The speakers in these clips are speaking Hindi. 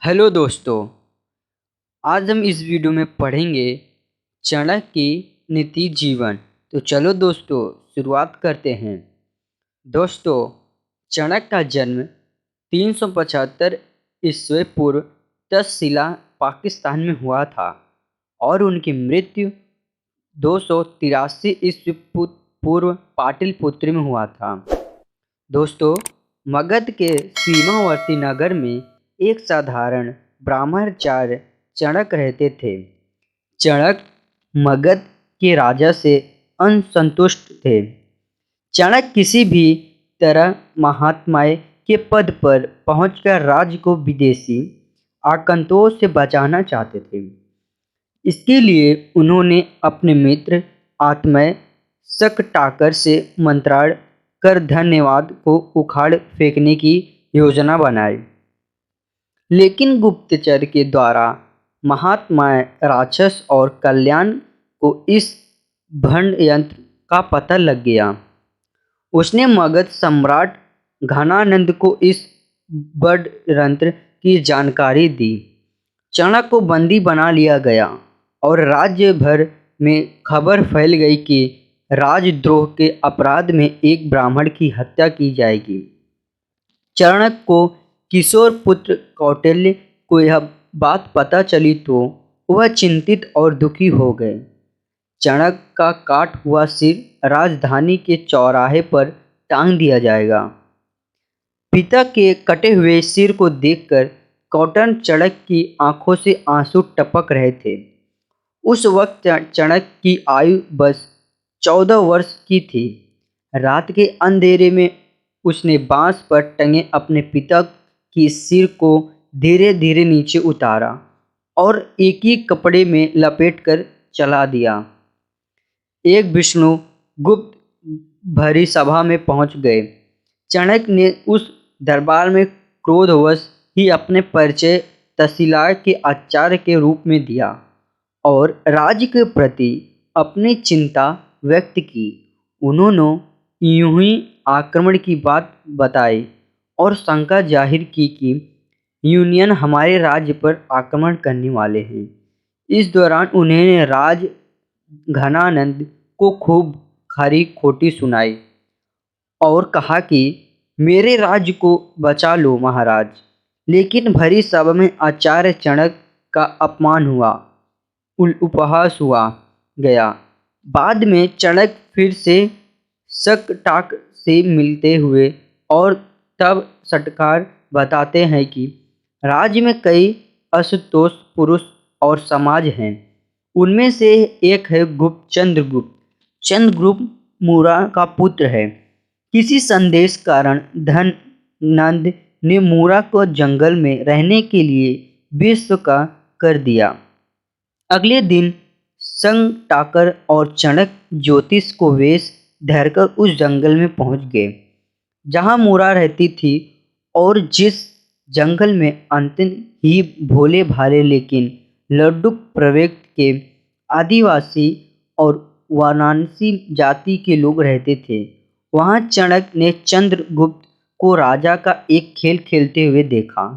हेलो दोस्तों, आज हम इस वीडियो में पढ़ेंगे चाणक्य की नीति जीवन। तो चलो दोस्तों शुरुआत करते हैं। दोस्तों, चाणक्य का जन्म 375 ईस्वी पूर्व तक्षशिला पाकिस्तान में हुआ था और उनकी मृत्यु 283 ईस्वी पूर्व पाटलिपुत्र में हुआ था। दोस्तों, मगध के सीमावर्ती नगर में एक साधारण ब्राह्मणचार्य चाणक्य रहते थे। चाणक्य मगध के राजा से असंतुष्ट थे। चाणक्य किसी भी तरह महात्माएं के पद पर पहुंचकर राज्य को विदेशी आगंतुकों से बचाना चाहते थे। इसके लिए उन्होंने अपने मित्र आत्मेय शकटाकर से मंत्रालय कर धन्यवाद को उखाड़ फेंकने की योजना बनाई। लेकिन गुप्तचर के द्वारा महात्मा राक्षस और कल्याण को इस भंड यंत्र का पता लग गया। उसने मगध सम्राट घनानंद को इस बड़ यंत्र की जानकारी दी। चाणक्य को बंदी बना लिया गया और राज्य भर में खबर फैल गई कि राजद्रोह के अपराध में एक ब्राह्मण की हत्या की जाएगी। चाणक्य को किशोर पुत्र कौटिल्य को यह बात पता चली तो वह चिंतित और दुखी हो गए। चाणक्य का काट हुआ सिर राजधानी के चौराहे पर टांग दिया जाएगा। पिता के कटे हुए सिर को देखकर कौटिल्य चाणक्य की आंखों से आंसू टपक रहे थे। उस वक्त चाणक्य की आयु बस 14 वर्ष की थी। रात के अंधेरे में उसने बांस पर टंगे अपने पिता की सिर को धीरे धीरे नीचे उतारा और एक ही कपड़े में लपेटकर चला दिया। एक विष्णु गुप्त भरी सभा में पहुंच गए। चाणक्य ने उस दरबार में क्रोधवश ही अपने परिचय तक्षशिला के आचार्य के रूप में दिया और राज्य के प्रति अपनी चिंता व्यक्त की। उन्होंने यूं ही आक्रमण की बात बताई और शंका जाहिर की कि यूनियन हमारे राज्य पर आक्रमण करने वाले हैं। इस दौरान उन्होंने राज घनानंद को खूब खरी खोटी सुनाई और कहा कि मेरे राज्य को बचा लो महाराज। लेकिन भरी सभा में आचार्य चाणक्य का अपमान हुआ, उपहास हुआ गया। बाद में चाणक्य फिर से शकटाक से मिलते हुए और तब शकटाक बताते हैं कि राज्य में कई असंतोष पुरुष और समाज हैं। उनमें से एक है चंद्रगुप्त। चंद्रगुप्त मूरा का पुत्र है। किसी संदेश कारण धननंद ने मूरा को जंगल में रहने के लिए विश्व का कर दिया। अगले दिन शकटाकर और चाणक्य ज्योतिष को वेश धरकर उस जंगल में पहुंच गए जहां मूरा रहती थी और जिस जंगल में अंतिम ही भोले भाले लेकिन लड्डुक प्रवृत्ति के आदिवासी और वाराणसी जाति के लोग रहते थे। वहां चाणक्य ने चंद्रगुप्त को राजा का एक खेल खेलते हुए देखा।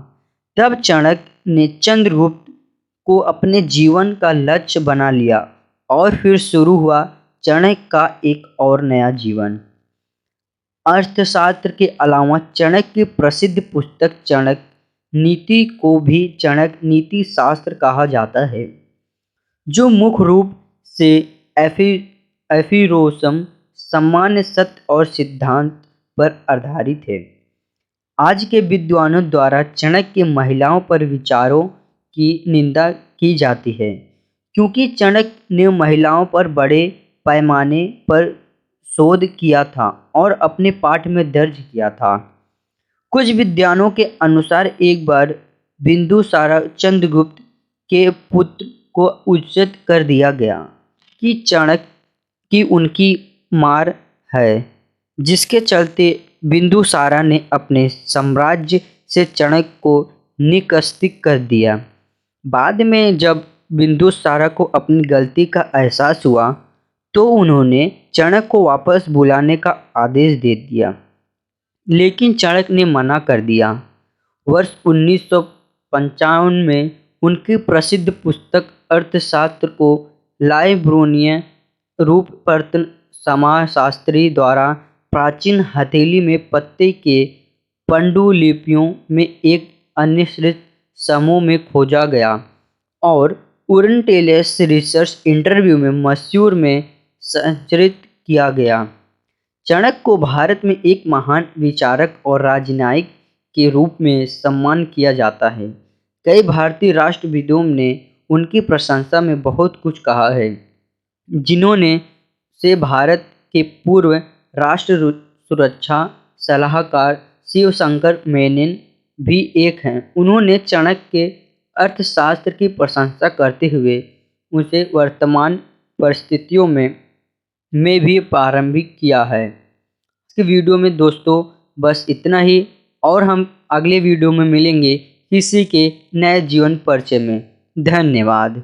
तब चाणक्य ने चंद्रगुप्त को अपने जीवन का लक्ष्य बना लिया और फिर शुरू हुआ चाणक्य का एक और नया जीवन। अर्थशास्त्र के अलावा चाणक्य की प्रसिद्ध पुस्तक चाणक्य नीति को भी चाणक्य नीति शास्त्र कहा जाता है, जो मुख्य रूप से एफिरोसम सामान्य सत्य और सिद्धांत पर आधारित है। आज के विद्वानों द्वारा चाणक्य के महिलाओं पर विचारों की निंदा की जाती है, क्योंकि चाणक्य ने महिलाओं पर बड़े पैमाने पर शोध किया था और अपने पाठ में दर्ज किया था। कुछ विद्वानों के अनुसार एक बार बिंदुसार चंद्रगुप्त के पुत्र को उच्चत कर दिया गया कि चाणक्य की उनकी मार है, जिसके चलते बिंदुसारा ने अपने साम्राज्य से चाणक्य को निष्कासित कर दिया। बाद में जब बिंदुसारा को अपनी गलती का एहसास हुआ तो उन्होंने चाणक्य को वापस बुलाने का आदेश दे दिया, लेकिन चाणक्य ने मना कर दिया। वर्ष 1955 में उनकी प्रसिद्ध पुस्तक अर्थशास्त्र को लाइब्रेरियन रूपवर्तन समाजशास्त्री द्वारा प्राचीन हथेली में पत्ते के पांडुलिपियों में एक अनिश्चित समूह में खोजा गया और ओरिएंटलिस्ट रिसर्च इंटरव्यू में मशहूर में संरचित किया गया। चाणक्य को भारत में एक महान विचारक और राजनयिक के रूप में सम्मान किया जाता है। कई भारतीय राष्ट्रविदों ने उनकी प्रशंसा में बहुत कुछ कहा है, जिन्होंने से भारत के पूर्व राष्ट्र सुरक्षा सलाहकार शिवशंकर मेनन भी एक हैं। उन्होंने चाणक्य के अर्थशास्त्र की प्रशंसा करते हुए उसे वर्तमान परिस्थितियों में भी प्रारंभिक किया है। इसके वीडियो में दोस्तों बस इतना ही, और हम अगले वीडियो में मिलेंगे किसी के नए जीवन परिचय में। धन्यवाद।